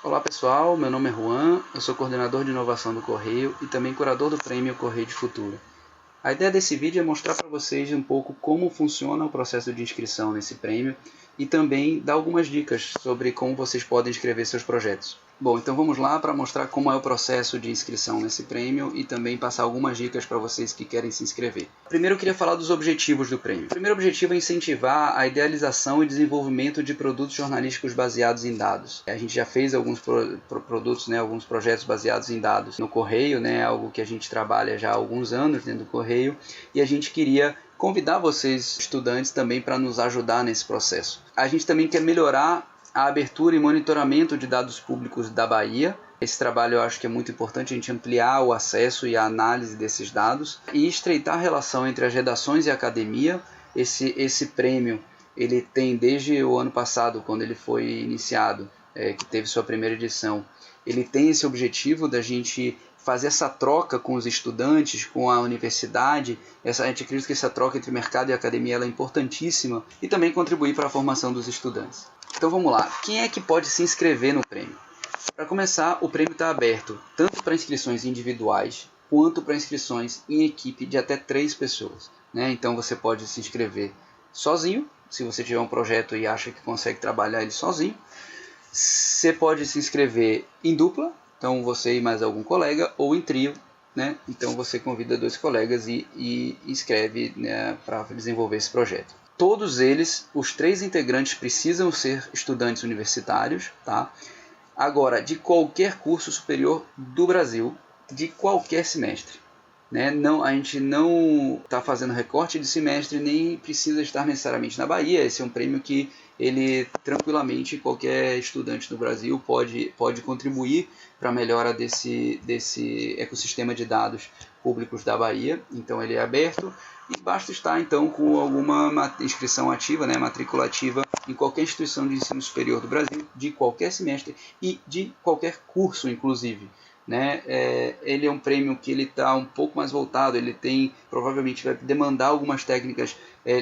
Olá pessoal, meu nome é Juan, eu sou coordenador de inovação do Correio e também curador do prêmio Correio de Futuro. A ideia desse vídeo é mostrar para vocês um pouco como funciona o processo de inscrição nesse prêmio e também dar algumas dicas sobre como vocês podem inscrever seus projetos. Bom, então vamos lá para mostrar como é o processo de inscrição nesse prêmio e também passar algumas dicas para vocês que querem se inscrever. Primeiro eu queria falar dos objetivos do prêmio. O primeiro objetivo é incentivar a idealização e desenvolvimento de produtos jornalísticos baseados em dados. A gente já fez alguns produtos, alguns projetos baseados em dados no Correio, algo que a gente trabalha já há alguns anos dentro do Correio, e a gente queria convidar vocês, estudantes, também para nos ajudar nesse processo. A gente também quer melhorar a abertura e monitoramento de dados públicos da Bahia. Esse trabalho eu acho que é muito importante, a gente ampliar o acesso e a análise desses dados e estreitar a relação entre as redações e a academia. Esse prêmio ele tem desde o ano passado, quando ele foi iniciado, que teve sua primeira edição, ele tem esse objetivo da gente fazer essa troca com os estudantes, com a universidade. A gente acredita que essa troca entre mercado e academia ela é importantíssima e também contribuir para a formação dos estudantes. Então vamos lá, quem é que pode se inscrever no prêmio? Para começar, o prêmio está aberto tanto para inscrições individuais quanto para inscrições em equipe de até 3 pessoas. Então você pode se inscrever sozinho, se você tiver um projeto e acha que consegue trabalhar ele sozinho. Você pode se inscrever em dupla, então você e mais algum colega, ou em trio, então você convida 2 colegas e inscreve para desenvolver esse projeto. Todos eles, os 3 integrantes precisam ser estudantes universitários, tá? Agora, de qualquer curso superior do Brasil, de qualquer semestre. A gente não está fazendo recorte de semestre, nem precisa estar necessariamente na Bahia. Esse é um prêmio que ele tranquilamente qualquer estudante do Brasil pode contribuir para a melhora desse ecossistema de dados públicos da Bahia. Então ele é aberto e basta estar então com alguma inscrição ativa, matrícula ativa em qualquer instituição de ensino superior do Brasil, de qualquer semestre e de qualquer curso, inclusive. Ele é um prêmio que ele está um pouco mais voltado, ele provavelmente vai demandar algumas técnicas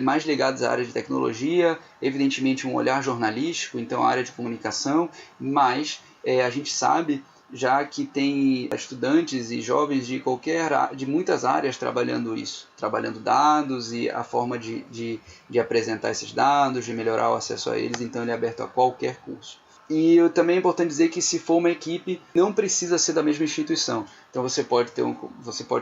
mais ligadas à área de tecnologia, evidentemente um olhar jornalístico, então a área de comunicação, mas a gente sabe já que tem estudantes e jovens de muitas áreas trabalhando isso, trabalhando dados e a forma de apresentar esses dados, de melhorar o acesso a eles, então ele é aberto a qualquer curso. E também é importante dizer que se for uma equipe, não precisa ser da mesma instituição. Então você pode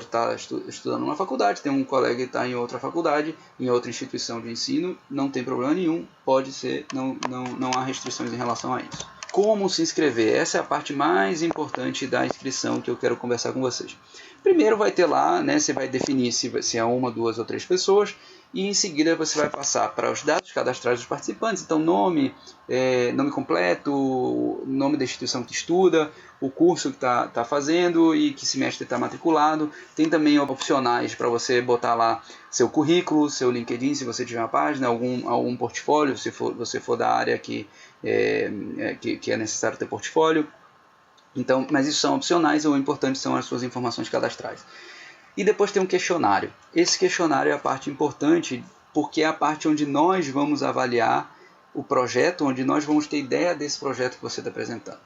estar estudando numa faculdade, ter um colega que está em outra faculdade, em outra instituição de ensino, não tem problema nenhum, pode ser, não há restrições em relação a isso. Como se inscrever? Essa é a parte mais importante da inscrição que eu quero conversar com vocês. Primeiro vai ter lá, você vai definir se é 1, 2 ou 3 pessoas, e em seguida você vai passar para os dados cadastrais dos participantes, então nome completo, nome da instituição que estuda, o curso que está fazendo e que semestre está matriculado. Tem também opcionais para você botar lá seu currículo, seu LinkedIn, se você tiver uma página, algum portfólio, se você for da área que é necessário ter portfólio. Então, mas isso são opcionais, o importante são as suas informações cadastrais. E depois tem um questionário. Esse questionário é a parte importante porque é a parte onde nós vamos avaliar o projeto, onde nós vamos ter ideia desse projeto que você está apresentando.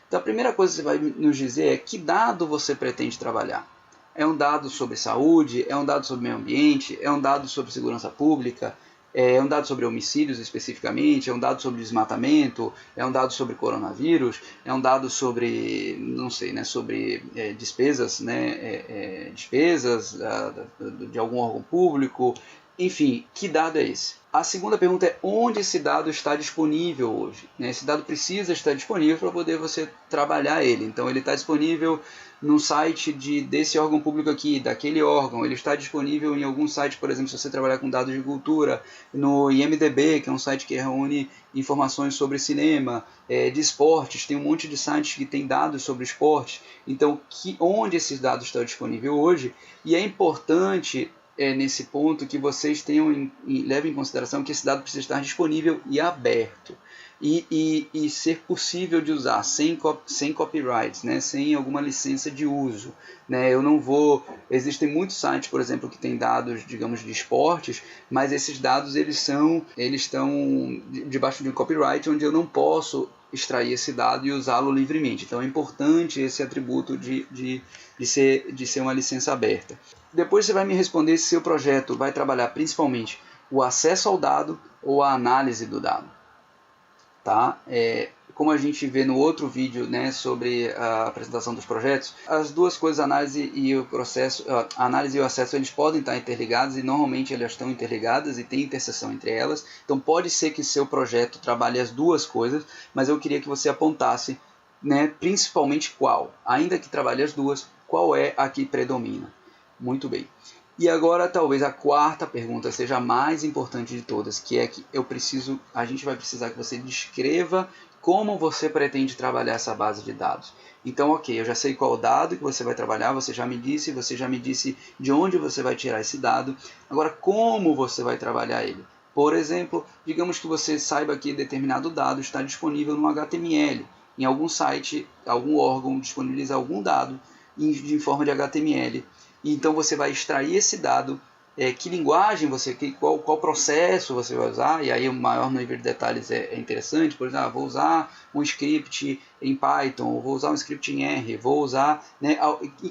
Então a primeira coisa que você vai nos dizer é que dado você pretende trabalhar. É um dado sobre saúde, é um dado sobre meio ambiente, é um dado sobre segurança pública, é um dado sobre homicídios especificamente, é um dado sobre desmatamento, é um dado sobre coronavírus, é um dado sobre, sobre despesas, despesas de algum órgão público, enfim, que dado é esse? A segunda pergunta é onde esse dado está disponível hoje. Esse dado precisa estar disponível para poder você trabalhar ele. Então ele está disponível no site desse órgão público aqui, daquele órgão. Ele está disponível em algum site, por exemplo, se você trabalhar com dados de cultura, no IMDb, que é um site que reúne informações sobre cinema, de esportes. Tem um monte de sites que tem dados sobre esportes. Então, onde esses dados estão disponíveis hoje? E é importante nesse ponto que vocês levem em consideração que esse dado precisa estar disponível e aberto e ser possível de usar sem copyright, sem alguma licença de uso. Existem muitos sites, por exemplo, que têm dados, digamos, de esportes, mas esses dados eles estão debaixo de um copyright onde eu não posso extrair esse dado e usá-lo livremente. Então é importante esse atributo de ser uma licença aberta. Depois você vai me responder se seu projeto vai trabalhar principalmente o acesso ao dado ou a análise do dado. Tá? Como a gente vê no outro vídeo, né, sobre a apresentação dos projetos, as duas coisas, a análise e o processo, a análise e o acesso, eles podem estar interligados, e normalmente elas estão interligadas e tem interseção entre elas. Então pode ser que seu projeto trabalhe as duas coisas, mas eu queria que você apontasse, né, principalmente qual. Ainda que trabalhe as duas, qual é a que predomina. Muito bem. E agora talvez a quarta pergunta seja a mais importante de todas, que é que a gente vai precisar que você descreva como você pretende trabalhar essa base de dados. Então, ok, eu já sei qual dado que você vai trabalhar, você já me disse de onde você vai tirar esse dado. Agora, como você vai trabalhar ele? Por exemplo, digamos que você saiba que determinado dado está disponível no HTML. Em algum site, algum órgão disponibiliza algum dado em forma de HTML. Então você vai extrair esse dado, que linguagem qual processo você vai usar, e aí o maior nível de detalhes é interessante. Por exemplo, vou usar um script em Python, vou usar um script em R, vou usar, né,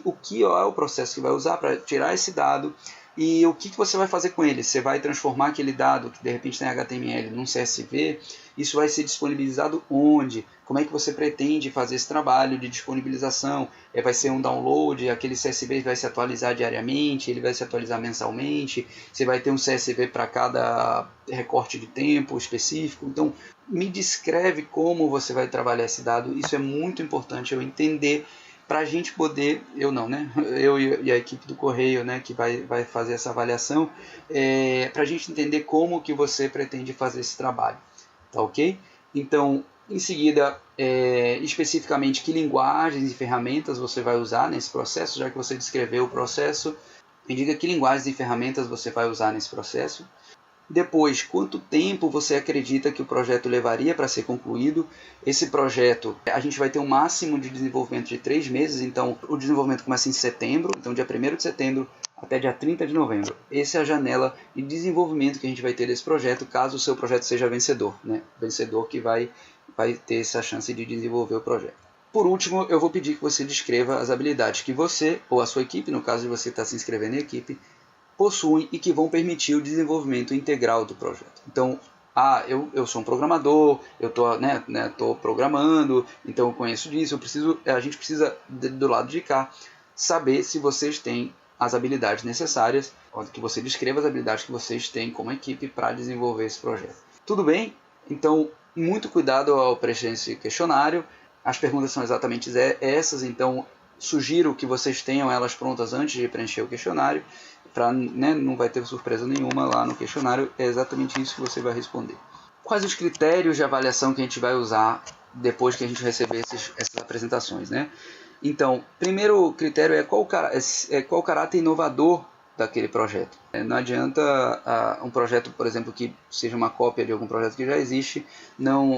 o que é o processo que vai usar para tirar esse dado. E o que você vai fazer com ele? Você vai transformar aquele dado que de repente tem HTML num CSV? Isso vai ser disponibilizado onde? Como é que você pretende fazer esse trabalho de disponibilização? Vai ser um download, aquele CSV vai se atualizar diariamente, ele vai se atualizar mensalmente, você vai ter um CSV para cada recorte de tempo específico. Então, me descreve como você vai trabalhar esse dado. Isso é muito importante eu entender, para a gente poder, eu não, né? Eu e a equipe do Correio, né, que vai fazer essa avaliação, para a gente entender como que você pretende fazer esse trabalho, tá ok? Então, em seguida, especificamente que linguagens e ferramentas você vai usar nesse processo, já que você descreveu o processo, me diga que linguagens e ferramentas você vai usar nesse processo. Depois, quanto tempo você acredita que o projeto levaria para ser concluído? Esse projeto, a gente vai ter um máximo de desenvolvimento de 3 meses, então o desenvolvimento começa em setembro, então dia 1º de setembro até dia 30 de novembro. Essa é a janela de desenvolvimento que a gente vai ter desse projeto, caso o seu projeto seja vencedor, né? Vencedor que vai ter essa chance de desenvolver o projeto. Por último, eu vou pedir que você descreva as habilidades que você, ou a sua equipe, no caso de você estar se inscrevendo em equipe, possuem e que vão permitir o desenvolvimento integral do projeto. Então, eu sou um programador, eu estou programando, então eu conheço disso, a gente precisa, do lado de cá, saber se vocês têm as habilidades necessárias, que você descreva as habilidades que vocês têm como equipe para desenvolver esse projeto. Tudo bem? Então, muito cuidado ao preencher esse questionário. As perguntas são exatamente essas, então sugiro que vocês tenham elas prontas antes de preencher o questionário, não vai ter surpresa nenhuma lá no questionário, é exatamente isso que você vai responder. Quais os critérios de avaliação que a gente vai usar depois que a gente receber essas apresentações, né? Então, primeiro critério é qual o caráter inovador daquele projeto. Não adianta um projeto, por exemplo, que seja uma cópia de algum projeto que já existe,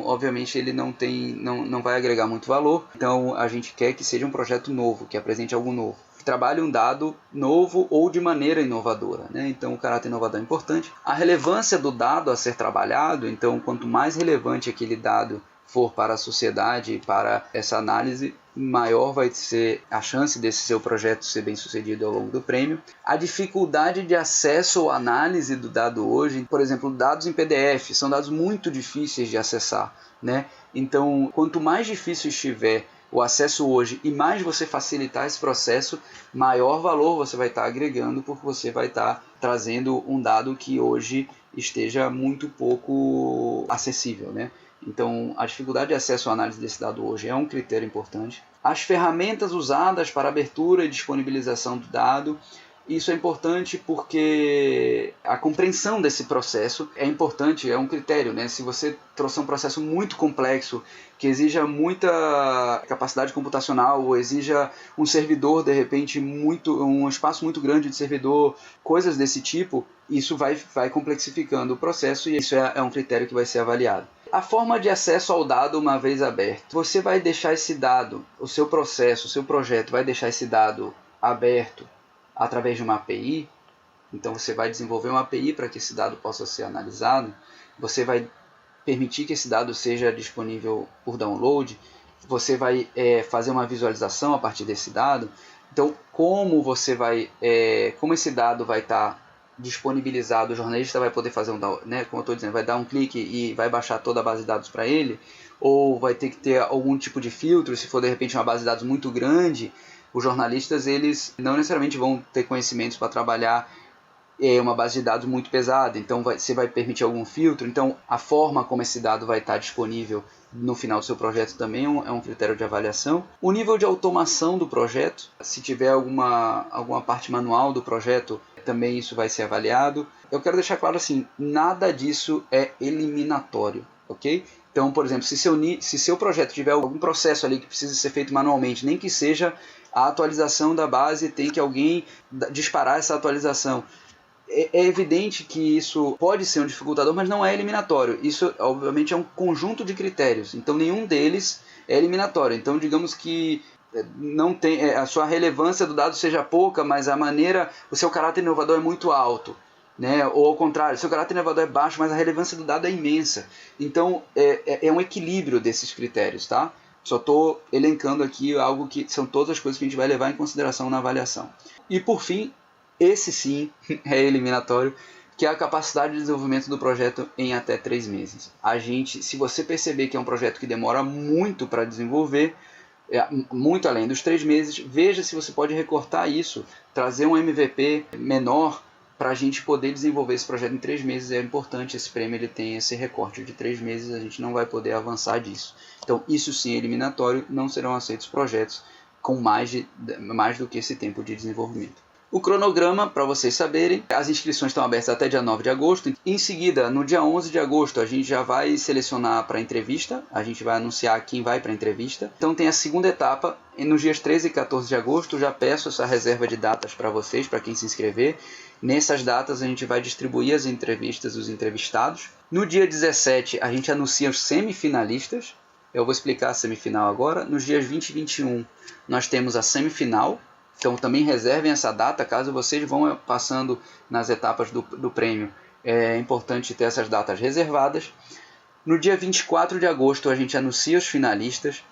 obviamente ele não vai agregar muito valor, então a gente quer que seja um projeto novo, que apresente algo novo, que trabalhe um dado novo ou de maneira inovadora, né? Então o caráter inovador é importante. A relevância do dado a ser trabalhado, então quanto mais relevante aquele dado for para a sociedade e para essa análise, maior vai ser a chance desse seu projeto ser bem sucedido ao longo do prêmio. A dificuldade de acesso ou análise do dado hoje, por exemplo, dados em PDF, são dados muito difíceis de acessar, né? Então, quanto mais difícil estiver o acesso hoje e mais você facilitar esse processo, maior valor você vai estar agregando, porque você vai estar trazendo um dado que hoje esteja muito pouco acessível, né? Então, a dificuldade de acesso à análise desse dado hoje é um critério importante. As ferramentas usadas para abertura e disponibilização do dado, isso é importante porque a compreensão desse processo é importante, é um critério, né? Se você trouxer um processo muito complexo, que exija muita capacidade computacional, ou exija um servidor, de repente, um espaço muito grande de servidor, coisas desse tipo, isso vai complexificando o processo e isso é um critério que vai ser avaliado. A forma de acesso ao dado uma vez aberto. Você vai deixar esse dado, o seu processo, o seu projeto vai deixar esse dado aberto através de uma API. Então você vai desenvolver uma API para que esse dado possa ser analisado. Você vai permitir que esse dado seja disponível por download, você vai fazer uma visualização a partir desse dado. Então, como esse dado vai estar disponibilizado, o jornalista vai poder fazer como eu estou dizendo, vai dar um clique e vai baixar toda a base de dados para ele, ou vai ter que ter algum tipo de filtro, se for de repente uma base de dados muito grande. Os jornalistas, eles não necessariamente vão ter conhecimentos para trabalhar uma base de dados muito pesada, então você vai permitir algum filtro. Então, a forma como esse dado vai estar disponível no final do seu projeto também é um critério de avaliação. O nível de automação do projeto, se tiver alguma parte manual do projeto, também isso vai ser avaliado. Eu quero deixar claro assim, nada disso é eliminatório, ok? Então, por exemplo, se seu projeto tiver algum processo ali que precisa ser feito manualmente, nem que seja a atualização da base, tem que alguém disparar essa atualização. É evidente que isso pode ser um dificultador, mas não é eliminatório. Isso, obviamente, é um conjunto de critérios. Então, nenhum deles é eliminatório. Então, digamos que não tem, a sua relevância do dado seja pouca, mas o seu caráter inovador é muito alto. Né? Ou ao contrário, o seu caráter inovador é baixo, mas a relevância do dado é imensa. Então, é um equilíbrio desses critérios. Tá? Só estou elencando aqui algo que são todas as coisas que a gente vai levar em consideração na avaliação. E, por fim, esse sim é eliminatório, que é a capacidade de desenvolvimento do projeto em até 3 meses. Se você perceber que é um projeto que demora muito para desenvolver, muito além dos 3 meses, veja se você pode recortar isso, trazer um MVP menor para a gente poder desenvolver esse projeto em 3 meses. É importante, esse prêmio ele tem esse recorte de 3 meses, a gente não vai poder avançar disso. Então, isso sim é eliminatório, não serão aceitos projetos com mais do que esse tempo de desenvolvimento. O cronograma, para vocês saberem, as inscrições estão abertas até dia 9 de agosto. Em seguida, no dia 11 de agosto, a gente já vai selecionar para entrevista. A gente vai anunciar quem vai para a entrevista. Então tem a segunda etapa. E nos dias 13 e 14 de agosto, já peço essa reserva de datas para vocês, para quem se inscrever. Nessas datas, a gente vai distribuir as entrevistas, os entrevistados. No dia 17, a gente anuncia os semifinalistas. Eu vou explicar a semifinal agora. Nos dias 20 e 21, nós temos a semifinal. Então também reservem essa data, caso vocês vão passando nas etapas do prêmio. É importante ter essas datas reservadas. No dia 24 de agosto a gente anuncia os finalistas.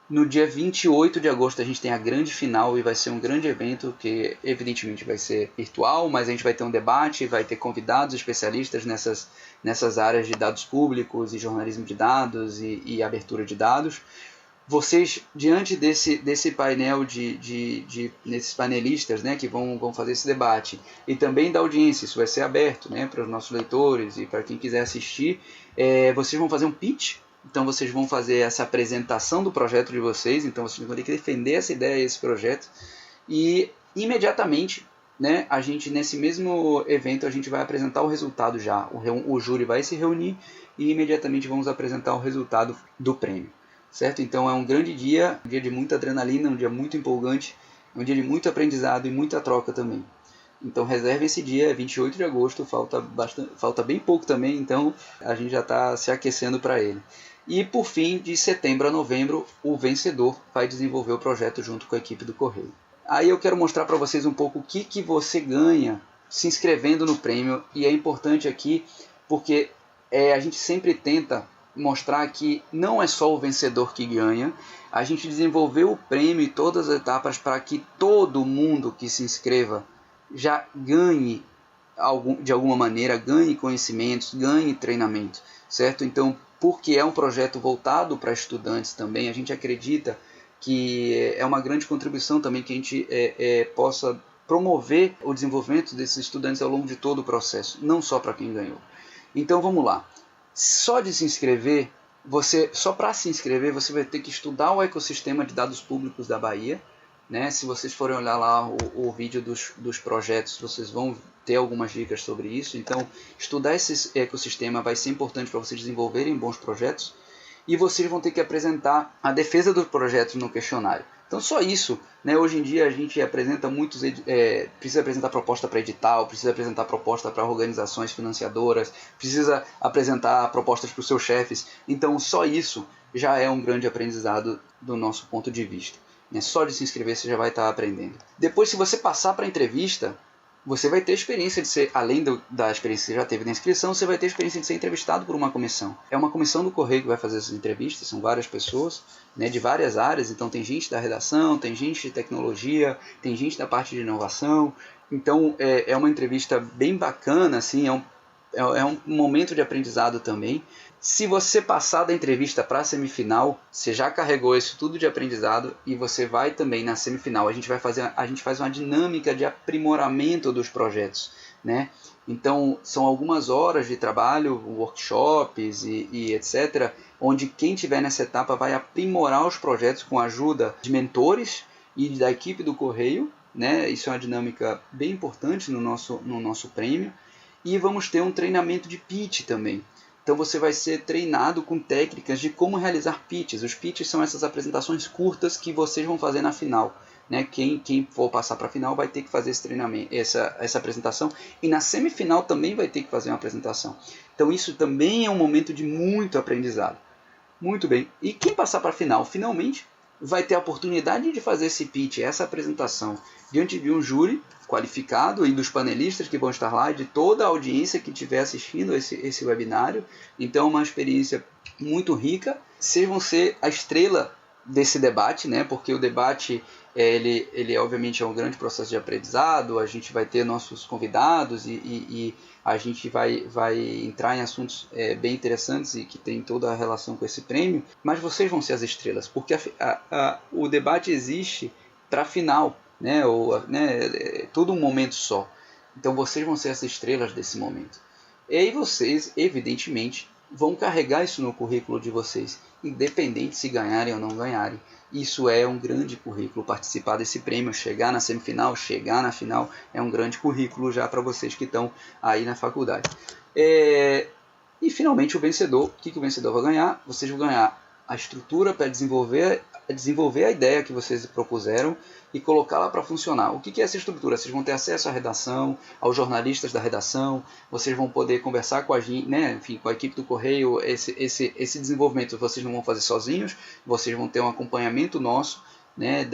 No dia 28 de agosto a gente tem a grande final e vai ser um grande evento que evidentemente vai ser virtual, mas a gente vai ter um debate, vai ter convidados especialistas nessas áreas de dados públicos e jornalismo de dados e abertura de dados. Vocês, diante desse painel desses panelistas, né, que vão fazer esse debate, e também da audiência, isso vai ser aberto, né, para os nossos leitores e para quem quiser assistir, vocês vão fazer um pitch. Então vocês vão fazer essa apresentação do projeto de vocês, então vocês vão ter que defender essa ideia, esse projeto, e imediatamente, né, nesse mesmo evento a gente vai apresentar o resultado já. O júri vai se reunir e imediatamente vamos apresentar o resultado do prêmio. Certo? Então é um grande dia, um dia de muita adrenalina, um dia muito empolgante, um dia de muito aprendizado e muita troca também. Então reserve esse dia, 28 de agosto, falta bem pouco também, então a gente já está se aquecendo para ele. E por fim, de setembro a novembro, o vencedor vai desenvolver o projeto junto com a equipe do Correio. Aí eu quero mostrar para vocês um pouco o que você ganha se inscrevendo no prêmio, e é importante aqui porque a gente sempre tenta mostrar que não é só o vencedor que ganha. A gente desenvolveu o prêmio e todas as etapas para que todo mundo que se inscreva já ganhe de alguma maneira, ganhe conhecimentos, ganhe treinamento, certo? Então, porque é um projeto voltado para estudantes também, a gente acredita que é uma grande contribuição também que a gente possa promover o desenvolvimento desses estudantes ao longo de todo o processo, não só para quem ganhou. Então vamos lá. Só de se inscrever, só para se inscrever, você vai ter que estudar o ecossistema de dados públicos da Bahia. Né? Se vocês forem olhar lá o vídeo dos projetos, vocês vão ter algumas dicas sobre isso. Então, estudar esse ecossistema vai ser importante para vocês desenvolverem bons projetos. E vocês vão ter que apresentar a defesa dos projetos no questionário. Então, só isso. Né? Hoje em dia, a gente apresenta precisa apresentar proposta para edital, precisa apresentar proposta para organizações financiadoras, precisa apresentar propostas para os seus chefes. Então, só isso já é um grande aprendizado do nosso ponto de vista. Só de se inscrever você já vai estar aprendendo. Depois, se você passar para a entrevista, você vai ter experiência de ser, além da experiência que você já teve na inscrição, você vai ter experiência de ser entrevistado por uma comissão. É uma comissão do Correio que vai fazer essas entrevistas, são várias pessoas, né, de várias áreas, então tem gente da redação, tem gente de tecnologia, tem gente da parte de inovação. Então é uma entrevista bem bacana, assim, é um momento de aprendizado também. Se você passar da entrevista para a semifinal, você já carregou isso tudo de aprendizado e você vai também na semifinal. A gente faz uma dinâmica de aprimoramento dos projetos, né? Então são algumas horas de trabalho, workshops e etc., onde quem tiver nessa etapa vai aprimorar os projetos com a ajuda de mentores e da equipe do Correio, né? Isso é uma dinâmica bem importante no nosso prêmio. E vamos ter um treinamento de pitch também. Então você vai ser treinado com técnicas de como realizar pitches. Os pitches são essas apresentações curtas que vocês vão fazer na final, né? Quem for passar para a final vai ter que fazer esse treinamento, essa apresentação. E na semifinal também vai ter que fazer uma apresentação. Então isso também é um momento de muito aprendizado. Muito bem. E quem passar para a final, finalmente, vai ter a oportunidade de fazer esse pitch, essa apresentação, diante de um júri qualificado e dos panelistas que vão estar lá, e de toda a audiência que estiver assistindo esse webinário. Então é uma experiência muito rica. Vocês vão ser a estrela desse debate, né? Porque o debate ele obviamente é um grande processo de aprendizado. A gente vai ter nossos convidados e a gente vai entrar em assuntos bem interessantes e que tem toda a relação com esse prêmio, mas vocês vão ser as estrelas, porque o debate existe para a final, né? Tudo um momento só. Então vocês vão ser as estrelas desse momento. E aí vocês, evidentemente, vão carregar isso no currículo de vocês, independente se ganharem ou não ganharem. Isso é um grande currículo, participar desse prêmio, chegar na semifinal, chegar na final, é um grande currículo já para vocês que estão aí na faculdade. E finalmente o vencedor, o que o vencedor vai ganhar? Vocês vão ganhar a estrutura para desenvolver a ideia que vocês propuseram e colocá-la para funcionar. O que é essa estrutura? Vocês vão ter acesso à redação, aos jornalistas da redação, vocês vão poder conversar com a gente, né? Enfim, com a equipe do Correio. Esse desenvolvimento vocês não vão fazer sozinhos, vocês vão ter um acompanhamento nosso, né,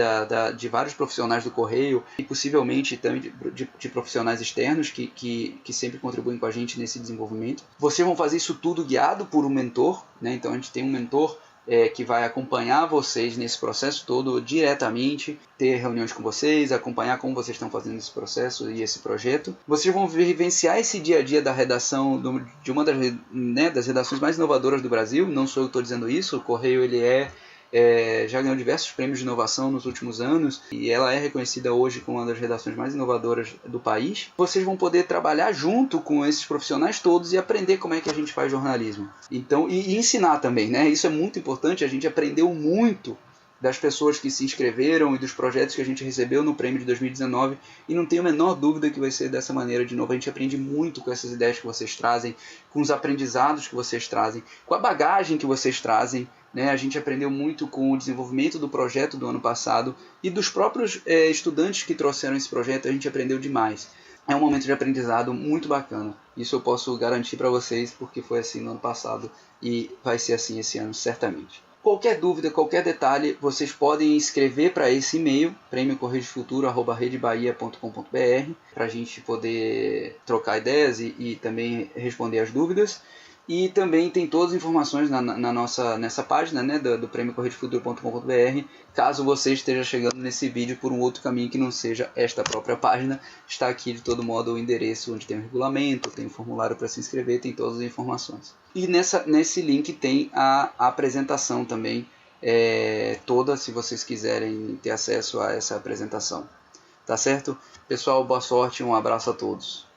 de vários profissionais do Correio e possivelmente também de profissionais externos que sempre contribuem com a gente nesse desenvolvimento. Vocês vão fazer isso tudo guiado por um mentor, né? Então a gente tem um mentor que vai acompanhar vocês nesse processo todo diretamente, ter reuniões com vocês, acompanhar como vocês estão fazendo esse processo e esse projeto. Vocês vão vivenciar esse dia a dia da redação de uma das redações mais inovadoras do Brasil. Não sou eu que estou dizendo isso, o Correio já ganhou diversos prêmios de inovação nos últimos anos e ela é reconhecida hoje como uma das redações mais inovadoras do país. Vocês vão poder trabalhar junto com esses profissionais todos e aprender como é que a gente faz jornalismo. Então, e ensinar também, né? Isso é muito importante. A gente aprendeu muito das pessoas que se inscreveram e dos projetos que a gente recebeu no prêmio de 2019 e não tenho a menor dúvida que vai ser dessa maneira de novo. A gente aprende muito com essas ideias que vocês trazem, com os aprendizados que vocês trazem, com a bagagem que vocês trazem, né? A gente aprendeu muito com o desenvolvimento do projeto do ano passado e dos próprios estudantes que trouxeram esse projeto. A gente aprendeu demais. É um momento de aprendizado muito bacana. Isso eu posso garantir para vocês porque foi assim no ano passado e vai ser assim esse ano certamente. Qualquer dúvida, qualquer detalhe, vocês podem escrever para esse e-mail, premiocorreiodefuturo@redebahia.com.br, para a gente poder trocar ideias e também responder as dúvidas. E também tem todas as informações nessa página, né, do premiocorreiodefuturo.com.br. Caso você esteja chegando nesse vídeo por um outro caminho que não seja esta própria página, está aqui de todo modo o endereço onde tem o regulamento, tem o formulário para se inscrever, tem todas as informações. E nesse link tem a apresentação também, toda, se vocês quiserem ter acesso a essa apresentação. Tá certo? Pessoal, boa sorte, um abraço a todos.